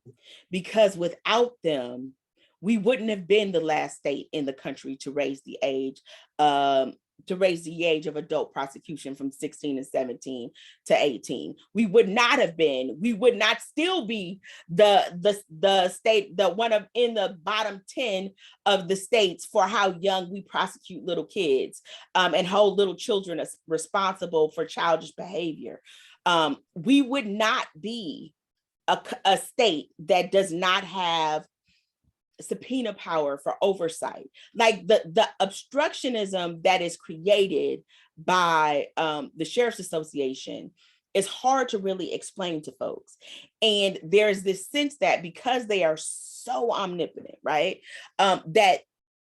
B: because without them, we wouldn't have been the last state in the country to raise the age of adult prosecution from 16 and 17 to 18. We would not still be the state, the one of in the bottom 10 of the states for how young we prosecute little kids, and hold little children as responsible for childish behavior. We would not be a state that does not have subpoena power for oversight. Like the obstructionism that is created by the Sheriff's Association is hard to really explain to folks. And there's this sense that because they are so omnipotent, right, that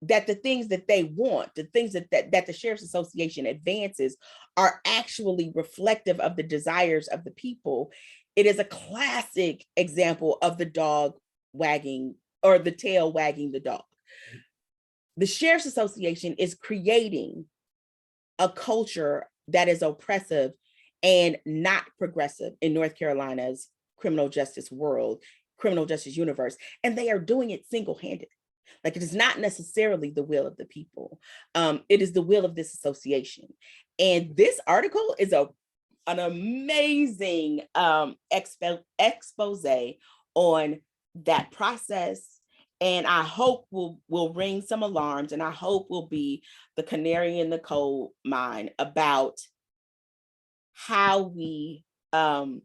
B: the things that they want, the things that the Sheriff's Association advances are actually reflective of the desires of the people. It is a classic example of the dog wagging, or the tail wagging the dog. The Sheriff's Association is creating a culture that is oppressive and not progressive in North Carolina's criminal justice world, criminal justice universe. And they are doing it single-handed. Like, it is not necessarily the will of the people. It is the will of this association. And this article is an amazing expose on that process. And I hope will ring some alarms, and I hope will be the canary in the coal mine about how we as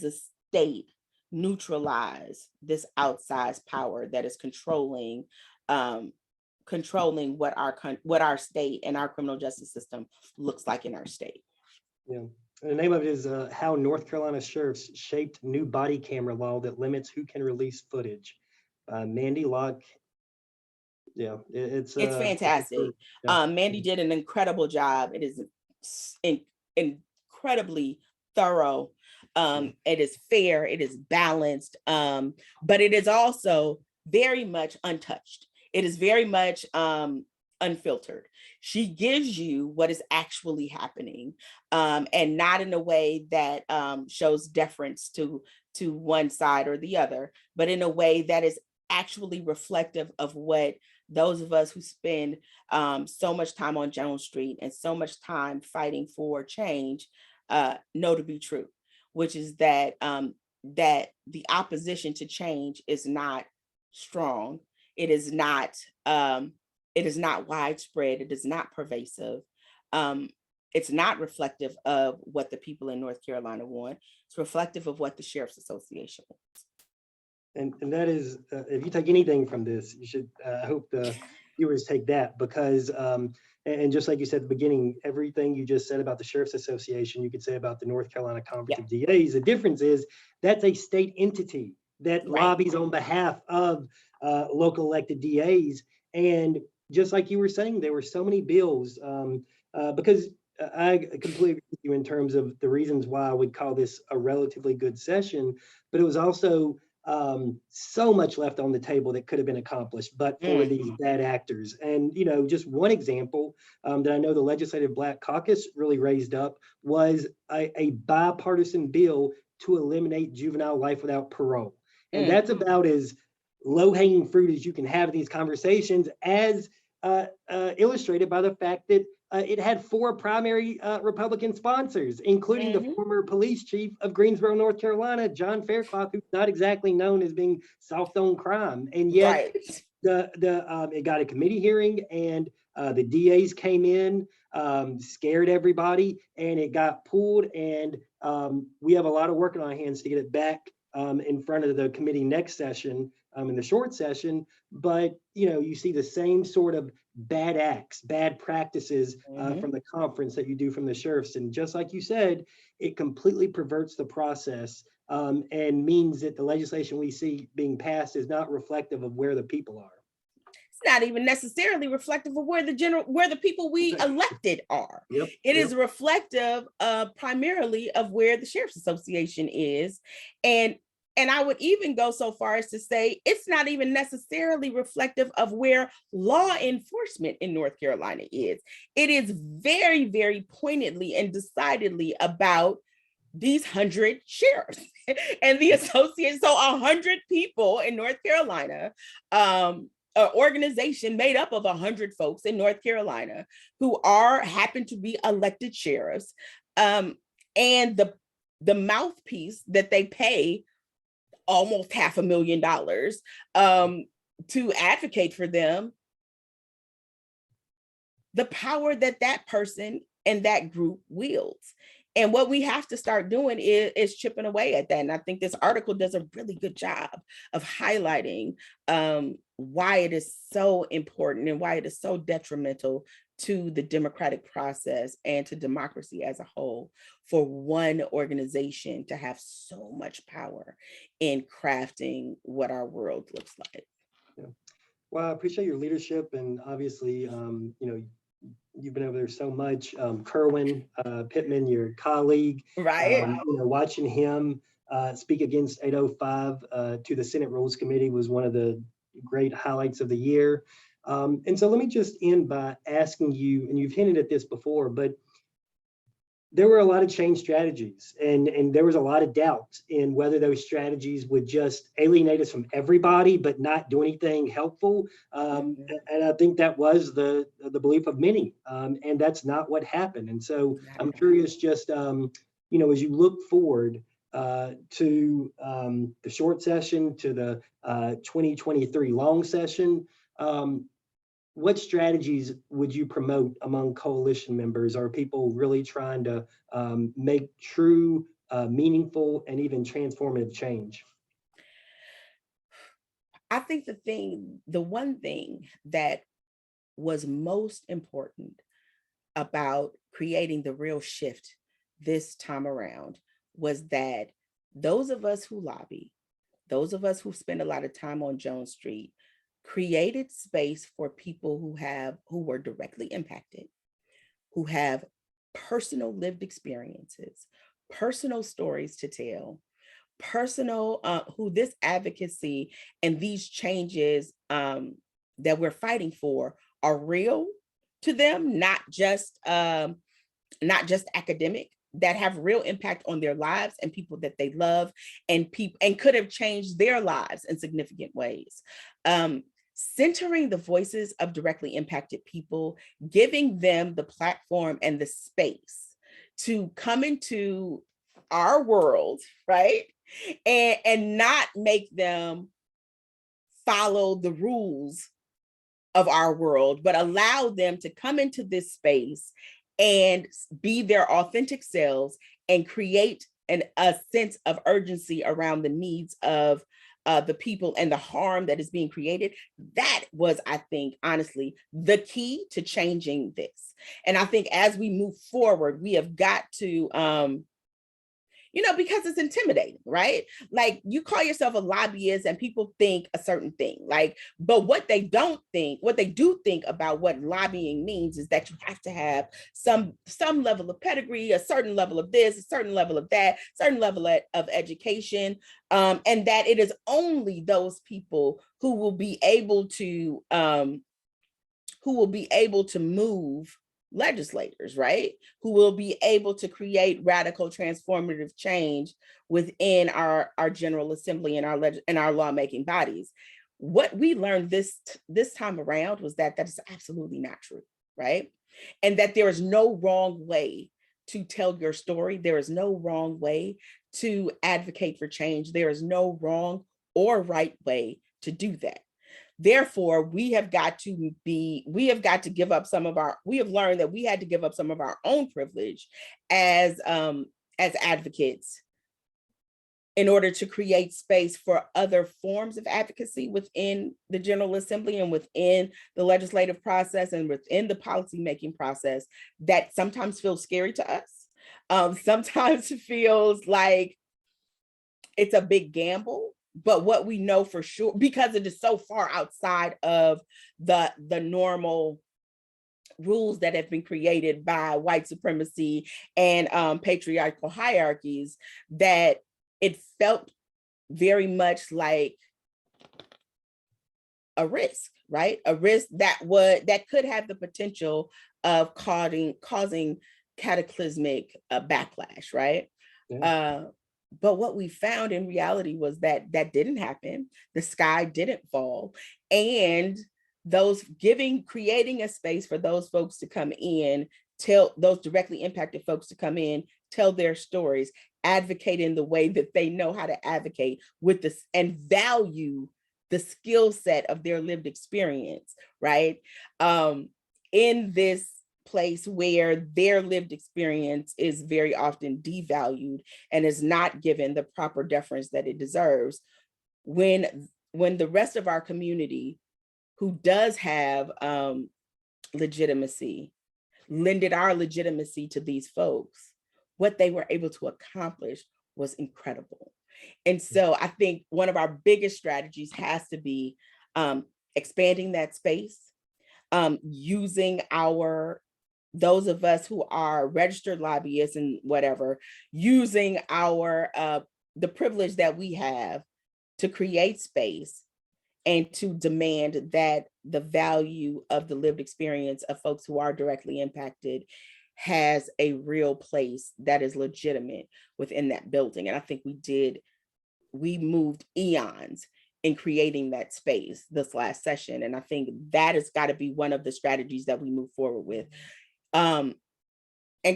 B: a state neutralize this outsized power that is controlling what our state and our criminal justice system looks like in our state.
A: Yeah. The name of it is How North Carolina Sheriffs Shaped New Body Camera Law That Limits Who Can Release Footage. Mandy Locke. Yeah, it's
B: fantastic. Mandy did an incredible job. It is incredibly thorough. It is fair, it is balanced, but it is also very much untouched. It is very much unfiltered. She gives you what is actually happening, and not in a way that shows deference to one side or the other, but in a way that is actually reflective of what those of us who spend so much time on Jones Street and so much time fighting for change know to be true, which is that that the opposition to change is not strong. It is not widespread. It is not pervasive. It's not reflective of what the people in North Carolina want. It's reflective of what the Sheriff's Association wants.
A: And that is, if you take anything from this, you should, I hope the viewers take that, because, and just like you said at the beginning, everything you just said about the Sheriff's Association, you could say about the North Carolina Conference of DAs. The difference is that's a state entity that lobbies on behalf of local elected DAs. And just like you were saying, there were so many bills, because I completely agree with you in terms of the reasons why I would call this a relatively good session, but it was also so much left on the table that could have been accomplished, but for these bad actors. And, just one example that I know the Legislative Black Caucus really raised up was a bipartisan bill to eliminate juvenile life without parole. And that's about as low-hanging fruit as you can have in these conversations, as illustrated by the fact that it had 4 primary Republican sponsors, including the former police chief of Greensboro, North Carolina, John Faircloth, who's not exactly known as being soft on crime. And yet it got a committee hearing, and the DAs came in, scared everybody, and it got pulled. And we have a lot of work on our hands to get it back in front of the committee next session, in the short session. But you see the same sort of bad acts, bad practices from the conference that you do from the sheriffs. And just like you said, it completely perverts the process, and means that the legislation we see being passed is not reflective of where the people are.
B: It's not even necessarily reflective of where the people we elected are. It is reflective primarily of where the Sheriff's Association is. And I would even go so far as to say it's not even necessarily reflective of where law enforcement in North Carolina is. It is very, very pointedly and decidedly about these 100 sheriffs and the association. So 100 people in North Carolina, an organization made up of 100 folks in North Carolina who happen to be elected sheriffs, and the mouthpiece that they pay almost $500,000 to advocate for them, the power that person and that group wields. And what we have to start doing is chipping away at that. And I think this article does a really good job of highlighting why it is so important and why it is so detrimental to the democratic process and to democracy as a whole for one organization to have so much power in crafting what our world looks like.
A: Yeah. Well, I appreciate your leadership, and obviously, you've been over there so much. Kerwin Pittman, your colleague,
B: right?
A: Watching him speak against 805 to the Senate Rules Committee was one of the great highlights of the year. And so let me just end by asking you, and you've hinted at this before, but there were a lot of change strategies, and there was a lot of doubt in whether those strategies would just alienate us from everybody, but not do anything helpful. And I think that was the belief of many, and that's not what happened. And so I'm curious, just, as you look forward to the short session, to the 2023 long session, what strategies would you promote among coalition members? Are people really trying to make true, meaningful, and even transformative change?
B: I think the one thing that was most important about creating the real shift this time around was that those of us who lobby, those of us who spend a lot of time on Jones Street, created space for people who were directly impacted, who have personal lived experiences, personal stories to tell, who this advocacy and these changes that we're fighting for are real to them, not just academic, that have real impact on their lives and people that they love and could have changed their lives in significant ways. Centering the voices of directly impacted people, giving them the platform and the space to come into our world, right? And not make them follow the rules of our world, but allow them to come into this space and be their authentic selves and create a sense of urgency around the needs of the people and the harm that is being created. That was, I think, honestly, the key to changing this. And I think as we move forward, we have got to because it's intimidating, right? Like, you call yourself a lobbyist and people think a certain thing, like, but what they do think about what lobbying means is that you have to have some level of pedigree, a certain level of this, a certain level of that, certain level of education, and that it is only those people who will be able to move legislators, right? Who will be able to create radical transformative change within our General Assembly and our lawmaking bodies. What we learned this time around was that is absolutely not true, right? And that there is no wrong way to tell your story. There is no wrong way to advocate for change. There is no wrong or right way to do that. Therefore, we have learned that we had to give up some of our own privilege as advocates in order to create space for other forms of advocacy within the General Assembly and within the legislative process and within the policymaking process that sometimes feels scary to us. Sometimes feels like it's a big gamble. But what we know for sure, because it is so far outside of the normal rules that have been created by white supremacy and patriarchal hierarchies, that it felt very much like a risk, right? A risk that could have the potential of causing cataclysmic backlash, right? Yeah. But what we found in reality was that didn't happen. The sky didn't fall. And creating a space for those folks to come in, tell those directly impacted folks to come in, tell their stories, advocate in the way that they know how to advocate with this, and value the skill set of their lived experience, right? In this place where their lived experience is very often devalued and is not given the proper deference that it deserves, when the rest of our community who does have legitimacy lended our legitimacy to these folks, what they were able to accomplish was incredible. And so I think one of our biggest strategies has to be expanding that space, using those of us who are registered lobbyists and whatever, using the privilege that we have to create space and to demand that the value of the lived experience of folks who are directly impacted has a real place that is legitimate within that building. And I think we moved eons in creating that space this last session. And I think that has got to be one of the strategies that we move forward with. And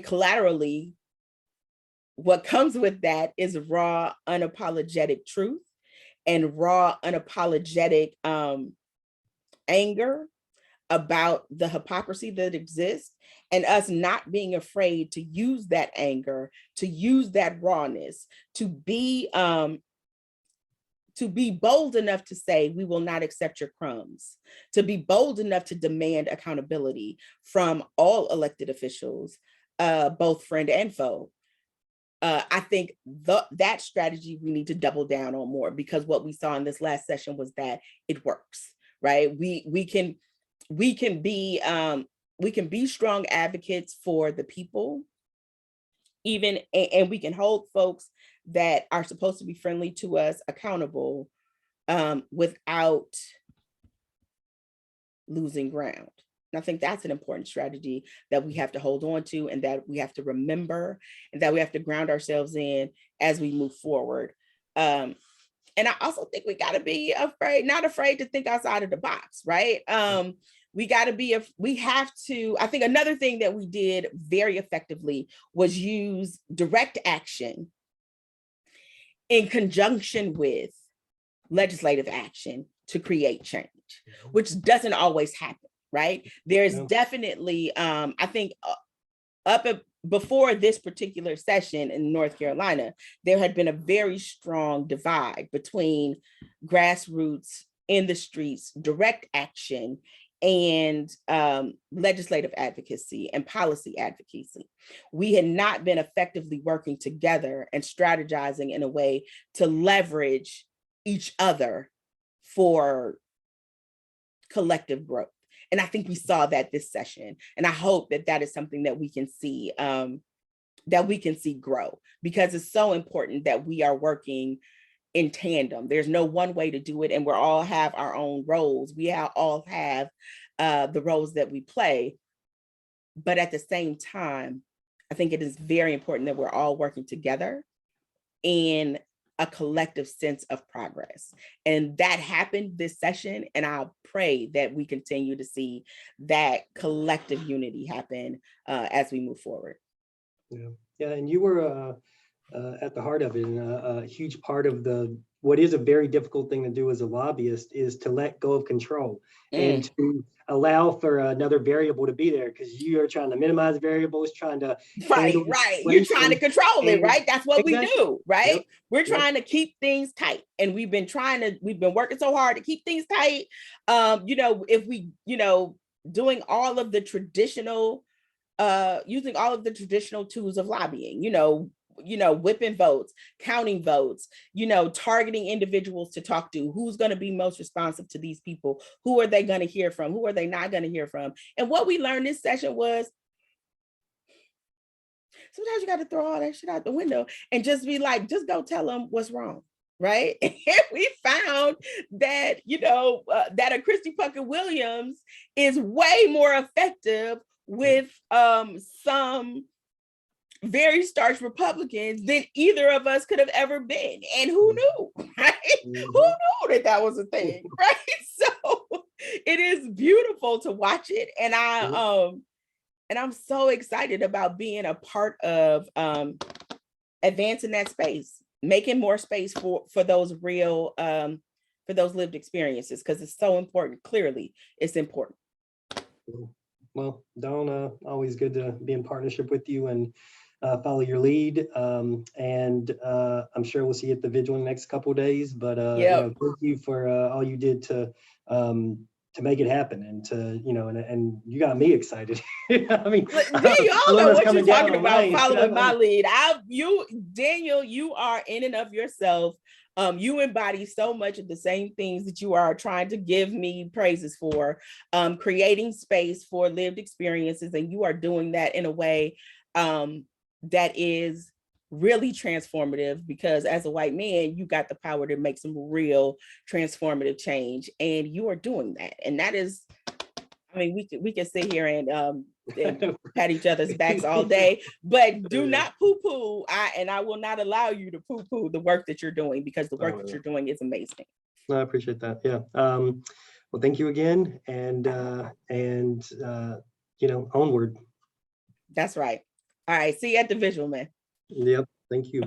B: collaterally, what comes with that is raw, unapologetic truth and raw, unapologetic anger about the hypocrisy that exists, and us not being afraid to use that anger, to use that rawness, to be bold enough to say, we will not accept your crumbs, to be bold enough to demand accountability from all elected officials, both friend and foe. I think that strategy we need to double down on more, because what we saw in this last session was that it works, right? We can be strong advocates for the people, and we can hold folks that are supposed to be friendly to us accountable without losing ground. And I think that's an important strategy that we have to hold on to, and that we have to remember, and that we have to ground ourselves in as we move forward. And I also think we got to be not afraid to think outside of the box, right? We have to, I think another thing that we did very effectively was use direct action in conjunction with legislative action to create change, which doesn't always happen, right? There's definitely, I think before this particular session in North Carolina, there had been a very strong divide between grassroots, in the streets, direct action, and legislative advocacy and policy advocacy. We had not been effectively working together and strategizing in a way to leverage each other for collective growth. And I think we saw that this session. And I hope that that is something that we can see grow, because it's so important that we are working in tandem. There's no one way to do it, and we all have our own roles. We all have the roles that we play. But at the same time, I think it is very important that we're all working together in a collective sense of progress. And that happened this session. And I pray that we continue to see that collective unity happen as we move forward.
A: Yeah, and you were at the heart of it, and a huge part of what is a very difficult thing to do as a lobbyist is to let go of control and to allow for another variable to be there, because you are trying to minimize variables, trying to
B: right. You're trying to control it, right? That's what we do, right? Yep. We're trying to keep things tight, and we've been working so hard to keep things tight. If we, doing all of the traditional, using all of the traditional tools of lobbying, whipping votes, counting votes, targeting individuals to talk to, who's going to be most responsive to these people, who are they going to hear from, who are they not going to hear from. And what we learned this session was sometimes you got to throw all that shit out the window and just be like, just go tell them what's wrong. Right. And we found that, that a Christy Puckett Williams is way more effective with some very starch Republicans than either of us could have ever been. And who knew, right? Who knew that was a thing, right? So it is beautiful to watch it. And I'm so excited about being a part of advancing that space, making more space for those real, for those lived experiences, because it's so important. Clearly, it's important.
A: Well, Dawn, always good to be in partnership with you and follow your lead. And I'm sure we'll see you at the vigil in the next couple of days. But thank you for all you did to make it happen, and and you got me excited. I mean,
B: Daniel, I don't know what you're talking about following my lead. Daniel, you are in and of yourself. You embody so much of the same things that you are trying to give me praises for, creating space for lived experiences. And you are doing that in a way that is really transformative, because as a white man, you got the power to make some real transformative change, and you are doing that. And that is, I mean, we can sit here and pat each other's backs all day, but do not poo-poo. I will not allow you to poo-poo the work that you're doing, because the work that you're doing is amazing.
A: No, I appreciate that. Yeah. Well, thank you again, and onward.
B: That's right. All right. See you at the visual, man.
A: Yep. Thank you.